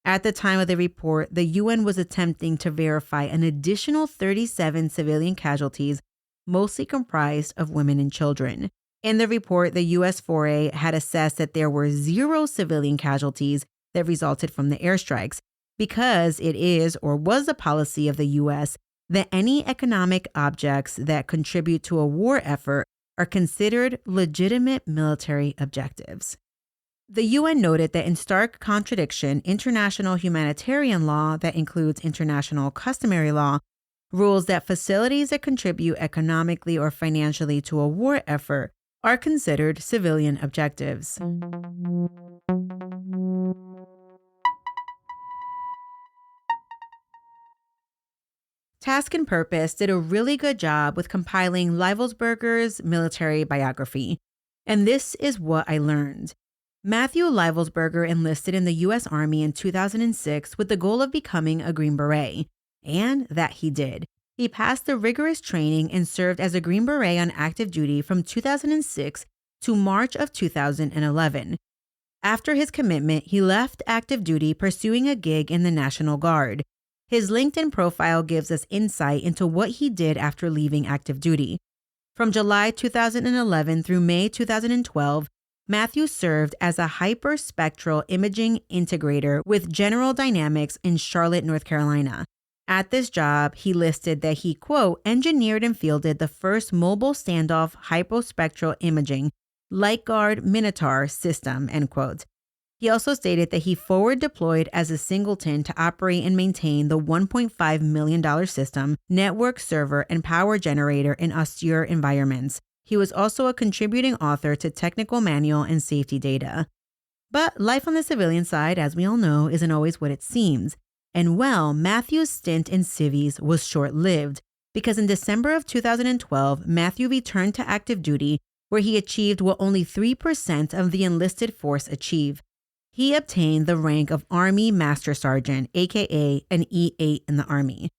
At the time of the report, the UN was attempting to verify an additional 37 civilian casualties, mostly comprised of women and children. In the report, the U.S. foray had assessed that there were 0 civilian casualties that resulted from the airstrikes, because it is or was the policy of the U.S. that any economic objects that contribute to a war effort are considered legitimate military objectives. The UN noted that in stark contradiction, international humanitarian law that includes international customary law rules that facilities that contribute economically or financially to a war effort are considered civilian objectives. Task and Purpose did a really good job with compiling Livelsberger's military biography, and this is what I learned. Matthew Livelsberger enlisted in the U.S. Army in 2006 with the goal of becoming a Green Beret, and that he did. He passed the rigorous training and served as a Green Beret on active duty from 2006 to March of 2011. After his commitment, he left active duty pursuing a gig in the National Guard. His LinkedIn profile gives us insight into what he did after leaving active duty. From July 2011 through May 2012, Matthew served as a hyperspectral imaging integrator with General Dynamics in Charlotte, North Carolina. At this job, he listed that he, quote, engineered and fielded the first mobile standoff hyperspectral imaging Light Guard Minotaur system, end quote. He also stated that he forward deployed as a singleton to operate and maintain the $1.5 million system, network server, and power generator in austere environments. He was also a contributing author to technical manual and safety data. But life on the civilian side, as we all know, isn't always what it seems. And well, Matthew's stint in civies was short-lived, because in December of 2012, Matthew returned to active duty, where he achieved what only 3% of the enlisted force achieve. He obtained the rank of Army Master Sergeant, aka an E8 in the Army.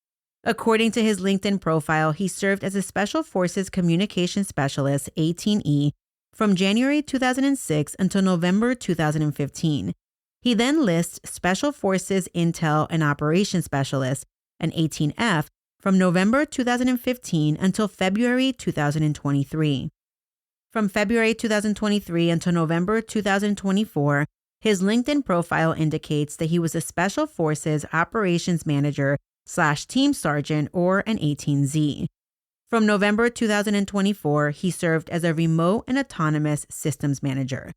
According to his LinkedIn profile, he served as a Special Forces Communication Specialist, 18E, from January 2006 until November 2015. He then lists Special Forces Intel and Operations Specialist, an 18F, from November 2015 until February 2023. From February 2023 until November 2024, his LinkedIn profile indicates that he was a Special Forces Operations Manager / Team Sergeant, or an 18Z. From November 2024, he served as a Remote and Autonomous Systems Manager.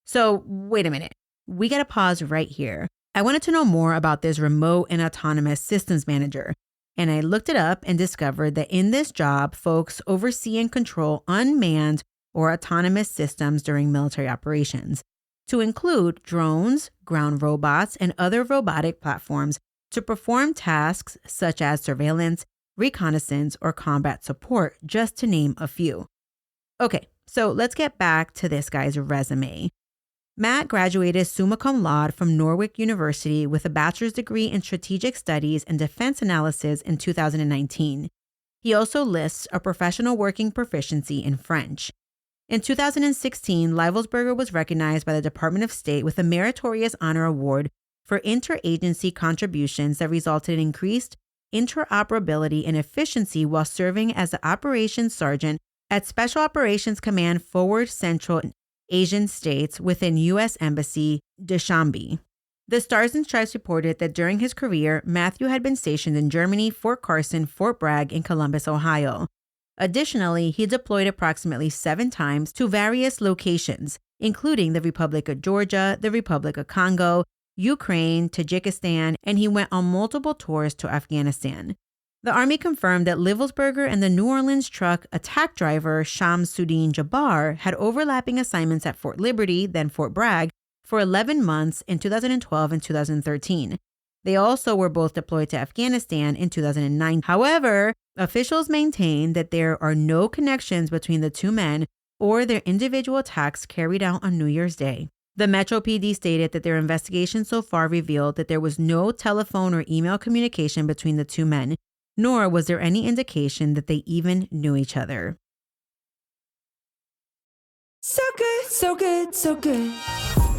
So wait a minute, we got to pause right here. I wanted to know more about this Remote and Autonomous Systems Manager, and I looked it up and discovered that in this job, folks oversee and control unmanned or autonomous systems during military operations, to include drones, ground robots, and other robotic platforms to perform tasks such as surveillance, reconnaissance, or combat support, just to name a few. Okay, so let's get back to this guy's resume. Matt graduated summa cum laude from Norwich University with a bachelor's degree in strategic studies and defense analysis in 2019. He also lists a professional working proficiency in French. In 2016, Livelsberger was recognized by the Department of State with a Meritorious Honor Award for interagency contributions that resulted in increased interoperability and efficiency while serving as the Operations Sergeant at Special Operations Command Forward Central Asian States within U.S. Embassy, Dushanbe. The Stars and Stripes reported that during his career, Matthew had been stationed in Germany, Fort Carson, Fort Bragg, and Columbus, Ohio. Additionally, he deployed approximately 7 times to various locations, including the Republic of Georgia, the Republic of Congo, Ukraine, Tajikistan, and he went on multiple tours to Afghanistan. The Army confirmed that Livelsberger and the New Orleans truck attack driver Shamsuddin Jabbar had overlapping assignments at Fort Liberty, then Fort Bragg, for 11 months in 2012 and 2013. They also were both deployed to Afghanistan in 2009. However, officials maintain that there are no connections between the two men or their individual attacks carried out on New Year's Day. The Metro PD stated that their investigation so far revealed that there was no telephone or email communication between the two men, nor was there any indication that they even knew each other. So good, so good, so good.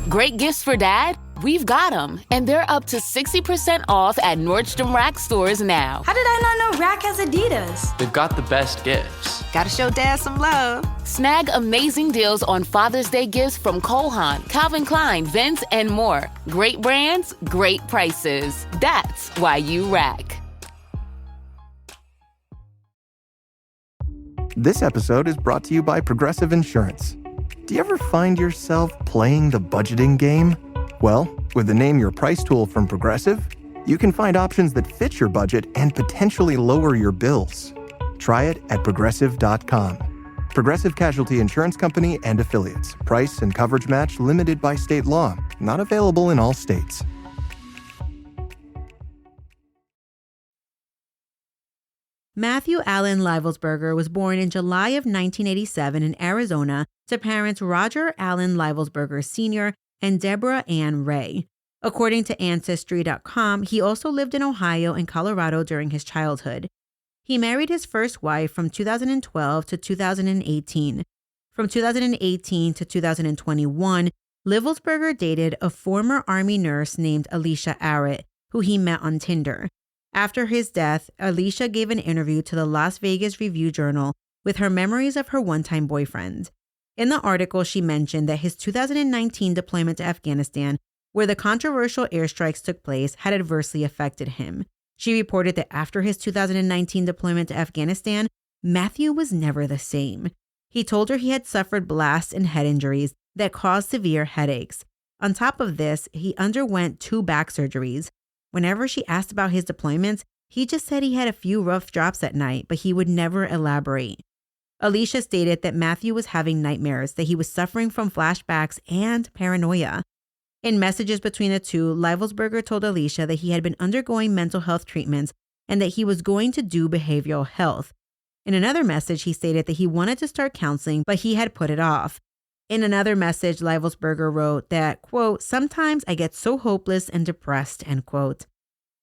Great gifts for dad? We've got them, and they're up to 60% off at Nordstrom Rack stores now. How did I not know Rack has Adidas? They've got the best gifts. Gotta show dad some love. Snag amazing deals on Father's Day gifts from Cole Haan, Calvin Klein, Vince, and more. Great brands, great prices. That's why you Rack. This episode is brought to you by Progressive Insurance. Do you ever find yourself playing the budgeting game? Well, with the Name Your Price tool from Progressive, you can find options that fit your budget and potentially lower your bills. Try it at Progressive.com. Progressive Casualty Insurance Company and Affiliates. Price and coverage match limited by state law. Not available in all states. Matthew Allen Livelsberger was born in July of 1987 in Arizona to parents Roger Allen Livelsberger Sr. and Deborah Ann Ray. According to Ancestry.com, he also lived in Ohio and Colorado during his childhood. He married his first wife from 2012 to 2018. From 2018 to 2021, Livelsberger dated a former Army nurse named Alicia Arrett, who he met on Tinder. After his death, Alicia gave an interview to the Las Vegas Review-Journal with her memories of her one-time boyfriend. In the article, she mentioned that his 2019 deployment to Afghanistan, where the controversial airstrikes took place, had adversely affected him. She reported that after his 2019 deployment to Afghanistan, Matthew was never the same. He told her he had suffered blasts and head injuries that caused severe headaches. On top of this, he underwent 2 back surgeries. Whenever she asked about his deployments, he just said he had a few rough drops at night, but he would never elaborate. Alicia stated that Matthew was having nightmares, that he was suffering from flashbacks and paranoia. In messages between the two, Livelsberger told Alicia that he had been undergoing mental health treatments and that he was going to do behavioral health. In another message, he stated that he wanted to start counseling, but he had put it off. In another message, Livelsberger wrote that, quote, "Sometimes I get so hopeless and depressed," end quote.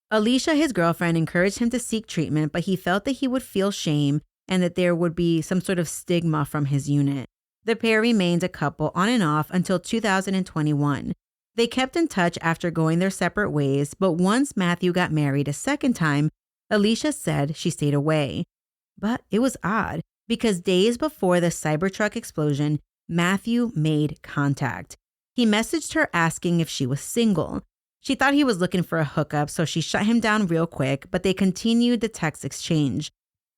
Alicia, his girlfriend, encouraged him to seek treatment, but he felt that he would feel shame and that there would be some sort of stigma from his unit. The pair remained a couple on and off until 2021. They kept in touch after going their separate ways, but once Matthew got married a second time, Alicia said she stayed away. But it was odd, because days before the Cybertruck explosion, Matthew made contact. He messaged her asking if she was single. She thought he was looking for a hookup, so she shut him down real quick, but they continued the text exchange.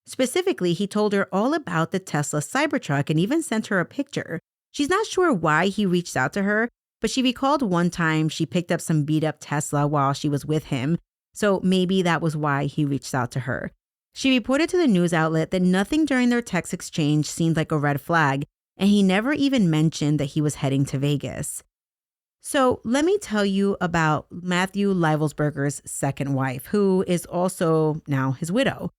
Specifically, he told her all about the Tesla Cybertruck and even sent her a picture. She's not sure why he reached out to her, but she recalled one time she picked up some beat-up Tesla while she was with him, so maybe that was why he reached out to her. She reported to the news outlet that nothing during their text exchange seemed like a red flag, and he never even mentioned that he was heading to Vegas. So let me tell you about Matthew Livelsberger's second wife, who is also now his widow.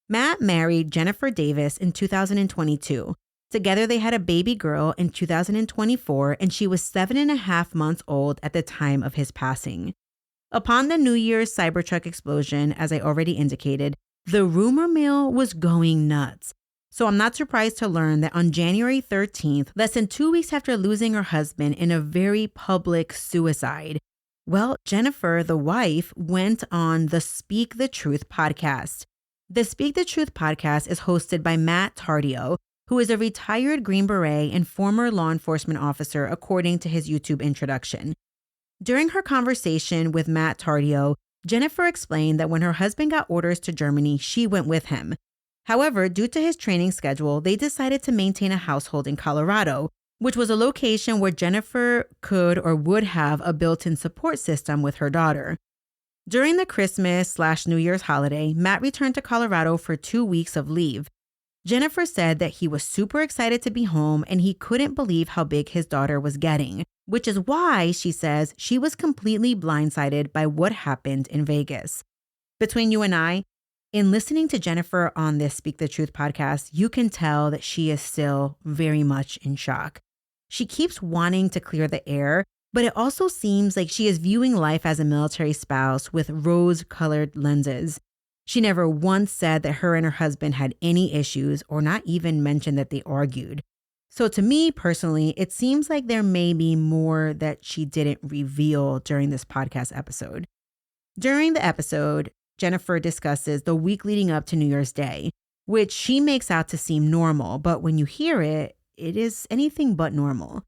Matt married Jennifer Davis in 2022. Together, they had a baby girl in 2024, and she was 7.5 months old at the time of his passing. Upon the New Year's Cybertruck explosion, as I already indicated, the rumor mill was going nuts. So I'm not surprised to learn that on January 13th, less than 2 weeks after losing her husband in a very public suicide, well, Jennifer, the wife, went on the Speak the Truth podcast. The Speak the Truth podcast is hosted by Matt Tardio, who is a retired Green Beret and former law enforcement officer, according to his YouTube introduction. During her conversation with Matt Tardio, Jennifer explained that when her husband got orders to Germany, she went with him. However, due to his training schedule, they decided to maintain a household in Colorado, which was a location where Jennifer could or would have a built-in support system with her daughter. During the Christmas/New Year's holiday, Matt returned to Colorado for 2 weeks of leave. Jennifer said that he was super excited to be home and he couldn't believe how big his daughter was getting, which is why, she says, she was completely blindsided by what happened in Vegas. Between you and I In listening to Jennifer on this Speak the Truth podcast, you can tell that she is still very much in shock. She keeps wanting to clear the air, but it also seems like she is viewing life as a military spouse with rose-colored lenses. She never once said that her and her husband had any issues or not even mentioned that they argued. So to me personally, it seems like there may be more that she didn't reveal during this podcast episode. During the episode, Jennifer discusses the week leading up to New Year's Day, which she makes out to seem normal, but when you hear it, it is anything but normal.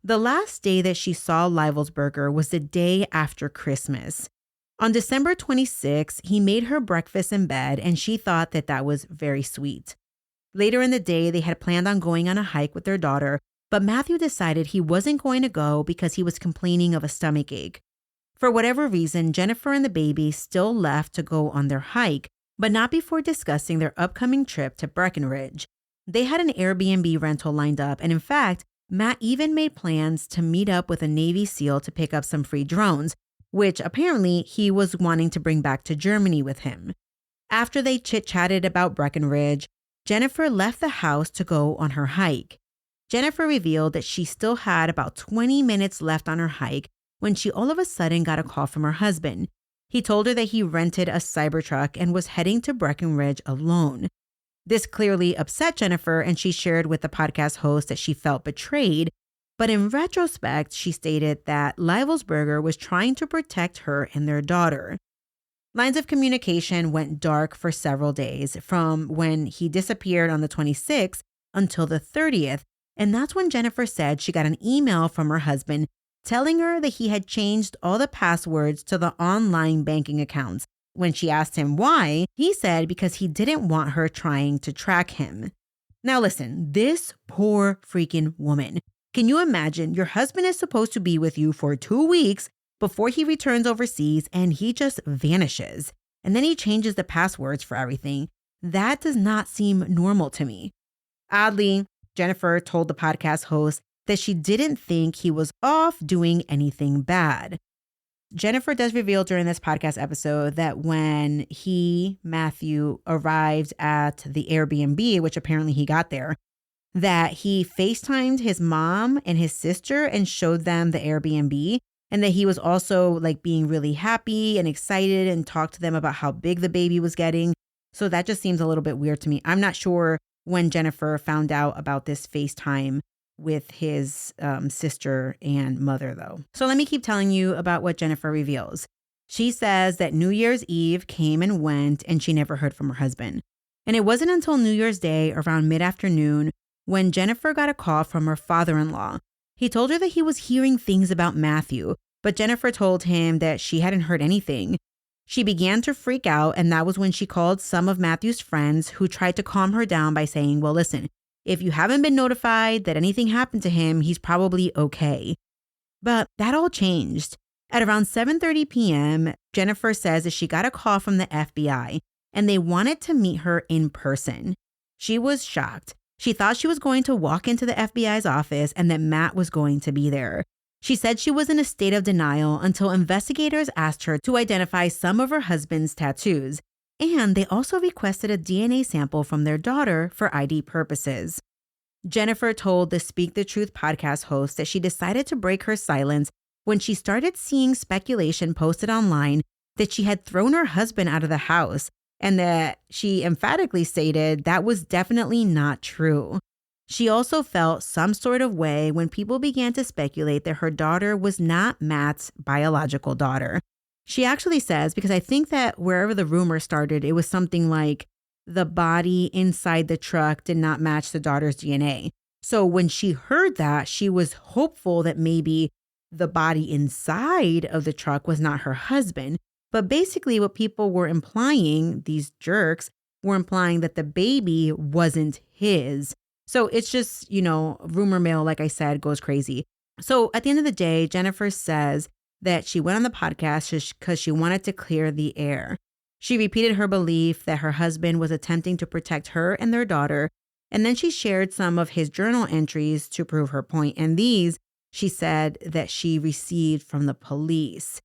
The last day that she saw Livelsberger was the day after Christmas. On December 26, he made her breakfast in bed, and she thought that that was very sweet. Later in the day, they had planned on going on a hike with their daughter, but Matthew decided he wasn't going to go because he was complaining of a stomach ache. For whatever reason, Jennifer and the baby still left to go on their hike, but not before discussing their upcoming trip to Breckenridge. They had an Airbnb rental lined up, and in fact, Matt even made plans to meet up with a Navy SEAL to pick up some free drones, which apparently he was wanting to bring back to Germany with him. After they chit-chatted about Breckenridge, Jennifer left the house to go on her hike. Jennifer revealed that she still had about 20 minutes left on her hike when she all of a sudden got a call from her husband. He told her that he rented a Cybertruck and was heading to Breckenridge alone. This clearly upset Jennifer, and she shared with the podcast host that she felt betrayed. But in retrospect, she stated that Livelsberger was trying to protect her and their daughter. Lines of communication went dark for several days, from when he disappeared on the 26th until the 30th. And that's when Jennifer said she got an email from her husband telling her that he had changed all the passwords to the online banking accounts. When she asked him why, he said because he didn't want her trying to track him. Now listen, this poor freaking woman. Can you imagine your husband is supposed to be with you for 2 weeks before he returns overseas and he just vanishes? And then he changes the passwords for everything. That does not seem normal to me. Oddly, Jennifer told the podcast host that she didn't think he was off doing anything bad. Jennifer does reveal during this podcast episode that when Matthew, arrived at the Airbnb, which apparently he got there, that he FaceTimed his mom and his sister and showed them the Airbnb, and that he was also like being really happy and excited and talked to them about how big the baby was getting. So that just seems a little bit weird to me. I'm not sure when Jennifer found out about this FaceTime with his sister and mother, though. So let me keep telling you about what Jennifer reveals. She says that New Year's Eve came and went, and she never heard from her husband. And it wasn't until New Year's Day around mid-afternoon when Jennifer got a call from her father-in-law. He told her that he was hearing things about Matthew, but Jennifer told him that she hadn't heard anything. She began to freak out, and that was when she called some of Matthew's friends, who tried to calm her down by saying, well, listen, if you haven't been notified that anything happened to him, he's probably okay. But that all changed. At around 7:30 p.m., Jennifer says that she got a call from the FBI, and they wanted to meet her in person. She was shocked. She thought she was going to walk into the FBI's office and that Matt was going to be there. She said she was in a state of denial until investigators asked her to identify some of her husband's tattoos. And they also requested a DNA sample from their daughter for ID purposes. Jennifer told the Speak the Truth podcast host that she decided to break her silence when she started seeing speculation posted online that she had thrown her husband out of the house, and that she emphatically stated that was definitely not true. She also felt some sort of way when people began to speculate that her daughter was not Matt's biological daughter. She actually says, because I think that wherever the rumor started, it was something like the body inside the truck did not match the daughter's DNA. So when she heard that, she was hopeful that maybe the body inside of the truck was not her husband. But basically what people were implying, these jerks, were implying that the baby wasn't his. So it's just, rumor mill, like I said, goes crazy. So at the end of the day, Jennifer says that she went on the podcast because she wanted to clear the air. She repeated her belief that her husband was attempting to protect her and their daughter, and then she shared some of his journal entries to prove her point. And these, she said, that she received from the police.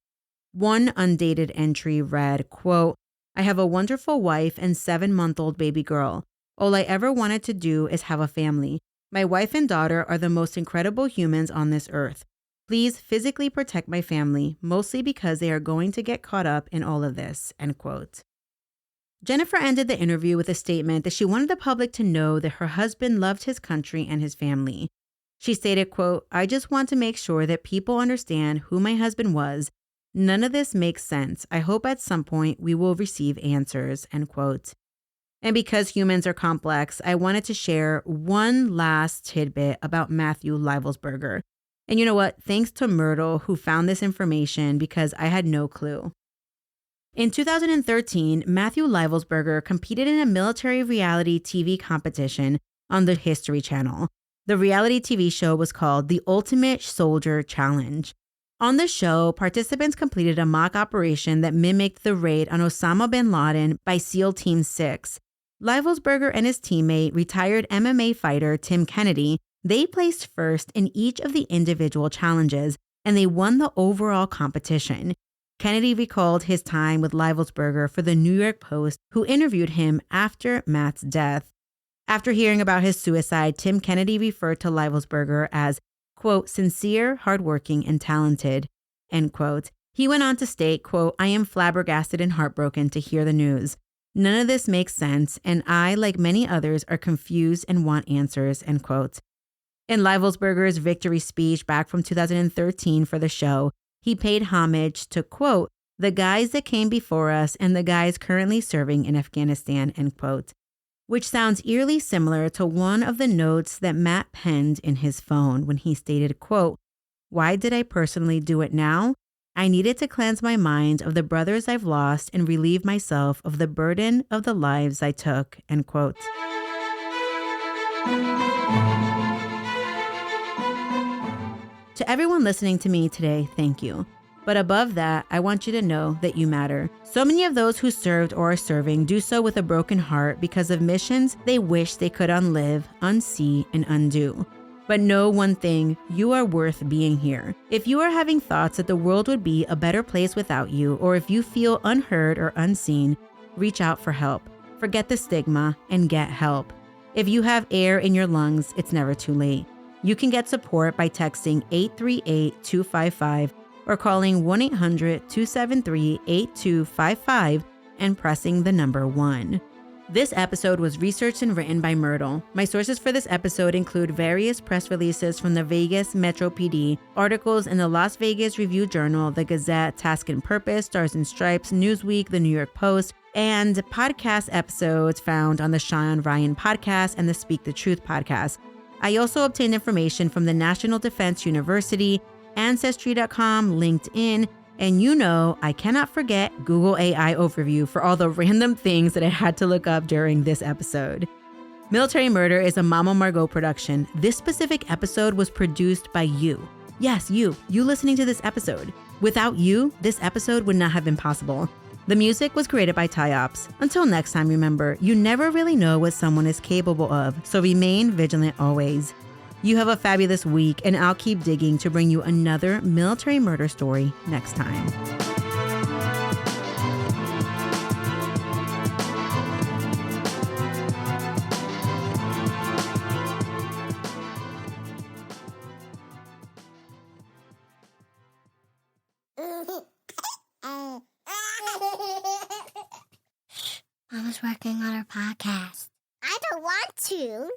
One undated entry read, quote, I have a wonderful wife and 7-month-old baby girl. All I ever wanted to do is have a family. My wife and daughter are the most incredible humans on this earth. Please physically protect my family, mostly because they are going to get caught up in all of this," end quote. Jennifer ended the interview with a statement that she wanted the public to know that her husband loved his country and his family. She stated, quote, "I just want to make sure that people understand who my husband was. None of this makes sense. I hope at some point we will receive answers," end quote. And because humans are complex, I wanted to share one last tidbit about Matthew Livelsberger. And you know what? Thanks to Myrtle, who found this information, because I had no clue. In 2013, Matthew Livelsberger competed in a military reality TV competition on the History Channel. The reality TV show was called The Ultimate Soldier Challenge. On the show, participants completed a mock operation that mimicked the raid on Osama bin Laden by SEAL Team 6. Livelsberger and his teammate, retired MMA fighter Tim Kennedy, they placed first in each of the individual challenges, and they won the overall competition. Kennedy recalled his time with Livelsberger for the New York Post, who interviewed him after Matt's death. After hearing about his suicide, Tim Kennedy referred to Livelsberger as, quote, "sincere, hardworking, and talented," end quote. He went on to state, quote, "I am flabbergasted and heartbroken to hear the news. None of this makes sense, and I, like many others, are confused and want answers," end quote. In Livelsberger's victory speech back from 2013 for the show, he paid homage to, quote, "the guys that came before us and the guys currently serving in Afghanistan," end quote, which sounds eerily similar to one of the notes that Matt penned in his phone when he stated, quote, "Why did I personally do it now? I needed to cleanse my mind of the brothers I've lost and relieve myself of the burden of the lives I took," end quote. To everyone listening to me today, thank you. But above that, I want you to know that you matter. So many of those who served or are serving do so with a broken heart because of missions they wish they could unlive, unsee, and undo. But know one thing, you are worth being here. If you are having thoughts that the world would be a better place without you, or if you feel unheard or unseen, reach out for help. Forget the stigma and get help. If you have air in your lungs, it's never too late. You can get support by texting 838-255 or calling 1-800-273-8255 and pressing the number 1. This episode was researched and written by Myrtle. My sources for this episode include various press releases from the Vegas Metro PD, articles in the Las Vegas Review-Journal, the Gazette, Task and Purpose, Stars and Stripes, Newsweek, the New York Post, and podcast episodes found on the Sean Ryan podcast and the Speak the Truth podcast. I also obtained information from the National Defense University, Ancestry.com, LinkedIn, and you know, I cannot forget Google AI Overview for all the random things that I had to look up during this episode. Military Murder is a Mama Margot production. This specific episode was produced by you. Yes, you listening to this episode. Without you, this episode would not have been possible. The music was created by Ty-Ops. Until next time, remember, you never really know what someone is capable of, so remain vigilant always. You have a fabulous week, and I'll keep digging to bring you another military murder story next time. Mama's working on her podcast. I don't want to.